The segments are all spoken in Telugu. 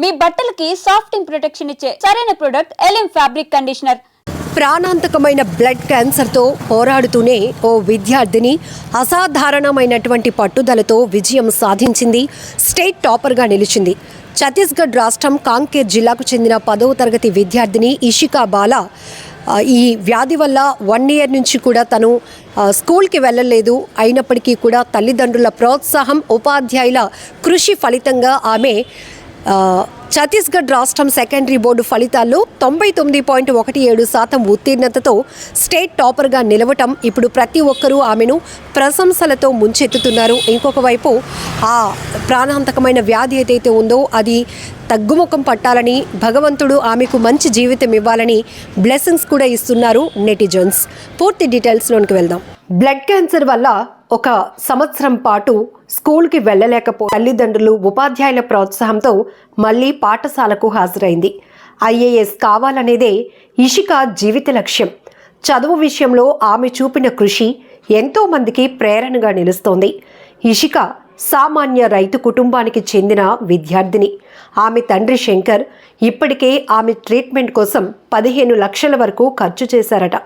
మీ బట్టలకి సాఫ్టింగ్ ప్రొటెక్షన్ ఇచ్చే సరైన ప్రొడక్ట్ ఎలిమ్ ఫ్యాబ్రిక్ కండిషనర్. ప్రాణాంతకమైన బ్లడ్ క్యాన్సర్తో పోరాడుతూనే ఓ విద్యార్థిని అసాధారణమైనటువంటి పట్టుదలతో విజయం సాధించింది. స్టేట్ టాపర్గా నిలిచింది. ఛత్తీస్గఢ్ రాష్ట్రం కాంకేర్ జిల్లాకు చెందిన 10వ తరగతి విద్యార్థిని ఇషికా బాలా ఈ వ్యాధి వల్ల 1 year నుంచి కూడా తను స్కూల్కి వెళ్ళలేదు. అయినప్పటికీ కూడా తల్లిదండ్రుల ప్రోత్సాహం, ఉపాధ్యాయుల కృషి ఫలితంగా ఆమె ఛత్తీస్గఢ్ రాష్ట్రం సెకండరీ బోర్డు ఫలితాల్లో 99.17% ఉత్తీర్ణతతో స్టేట్ టాపర్గా నిలవటం ఇప్పుడు ప్రతి ఒక్కరూ ఆమెను ప్రశంసలతో ముంచెత్తుతున్నారు. ఇంకొక వైపు ఆ ప్రాణాంతకమైన వ్యాధి ఏదైతే ఉందో అది తగ్గుముఖం పట్టాలని, భగవంతుడు ఆమెకు మంచి జీవితం ఇవ్వాలని బ్లెస్సింగ్స్ కూడా ఇస్తున్నారు నెటిజన్స్. పూర్తి డీటెయిల్స్లోనికి వెళ్దాం. బ్లడ్ క్యాన్సర్ వల్ల 1 సంవత్సరం పాటు స్కూల్కి తల్లిదండ్రులు, ఉపాధ్యాయుల ప్రోత్సాహంతో మళ్ళీ పాఠశాలకు హాజరైంది. IAS కావాలనేదే ఇషికా జీవిత లక్ష్యం. చదువు విషయంలో ఆమె చూపిన కృషి ఎంతో మందికి ప్రేరణగా నిలుస్తోంది. ఇషికా సామాన్య రైతు కుటుంబానికి చెందిన విద్యార్థిని. ఆమె తండ్రి శంకర్ ఇప్పటికే ఆమె ట్రీట్మెంట్ కోసం 15 లక్షల వరకు ఖర్చు చేశారట.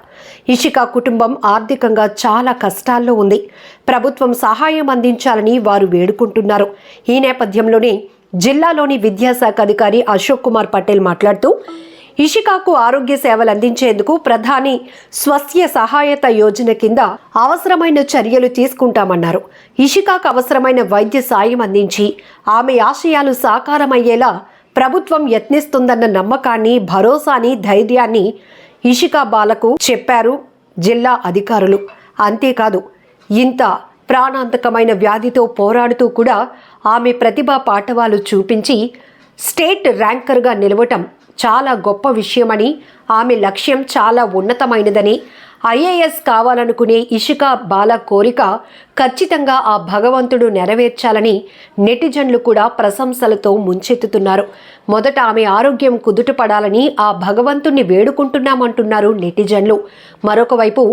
ఇషికా కుటుంబం ఆర్థికంగా చాలా కష్టాల్లో ఉంది. ప్రభుత్వం సహాయం అందించాలని వారు వేడుకుంటున్నారు. ఈ నేపథ్యంలోనే జిల్లాలోని విద్యాశాఖ అధికారి అశోక్ కుమార్ పటేల్ మాట్లాడుతూ, ఇషికాకు ఆరోగ్య సేవలు అందించేందుకు ప్రధాని స్వస్య సహాయత యోజన కింద అవసరమైన చర్యలు తీసుకుంటామన్నారు. ఇషికాకు అవసరమైన వైద్య సాయం అందించి ఆమె ఆశయాలు సాకారమయ్యేలా ప్రభుత్వం యత్నిస్తుందన్న నమ్మకాన్ని, భరోసాని, ధైర్యాన్ని ఇషికా బాలకు చెప్పారు జిల్లా అధికారులు. అంతేకాదు, ఇంత ప్రాణాంతకమైన వ్యాధితో పోరాడుతూ కూడా ఆమె ప్రతిభా పాఠవాలు చూపించి స్టేట్ ర్యాంకర్గా నిలవటం చాలా గొప్ప విషయమని, ఆమె లక్ష్యం చాలా ఉన్నతమైనదని, IAS కావాలనుకునే ఇషికా బాల కోరిక ఖచ్చితంగా ఆ భగవంతుడు నెరవేర్చాలని నెటిజన్లు కూడా ప్రశంసలతో ముంచెత్తుతున్నారు. మొదట ఆమె ఆరోగ్యం కుదుటపడాలని ఆ భగవంతుణ్ణి వేడుకుంటున్నామంటున్నారు నెటిజన్లు. మరొక వైపు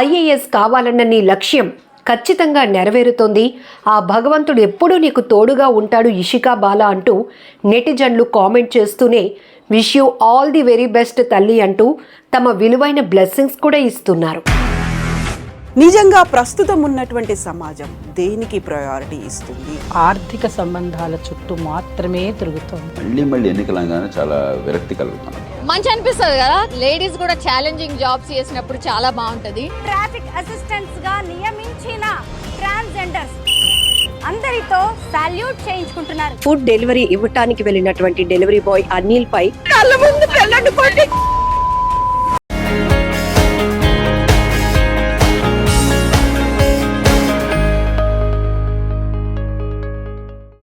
IAS కావాలన్న నీ లక్ష్యం ఖచ్చితంగా నెరవేరుతోంది. ఆ భగవంతుడు ఎప్పుడూ నీకు తోడుగా ఉంటాడు ఇషికా బాల అంటూ నెటిజన్లు కామెంట్ చేస్తూనే wish you all the very best తల్లి అంటూ తమ విలువైన బ్లెస్సింగ్స్ కూడా ఇస్తున్నారు. నిజంగా ప్రస్తుతం ఉన్నటువంటి సమాజం దేనికి ప్రయారిటీ ఇస్తుంది? ఆర్థిక సంబంధాల చుట్టూ మాత్రమే తిరుగుతుంది. మళ్ళీ ఎన్నికలంగానే చాలా విరక్తి కలుగుతున్నాం. మంచి అనిపిస్తుంది కదా, లేడీస్ కూడా ఛాలెంజింగ్ జాబ్స్ చేసినప్పుడు చాలా బాగుంటది. ట్రాఫిక్ అసిస్టెంట్స్ గా నియమించిన ట్రాన్స్జెండర్స్ అందరితో సాల్యూట్ చేయించుకుంటున్నారు. ఫుడ్ డెలివరీ ఇవ్వటానికి వెళ్ళినటువంటి డెలివరీ బాయ్ అనిల్ పై కళ్ళ ముందు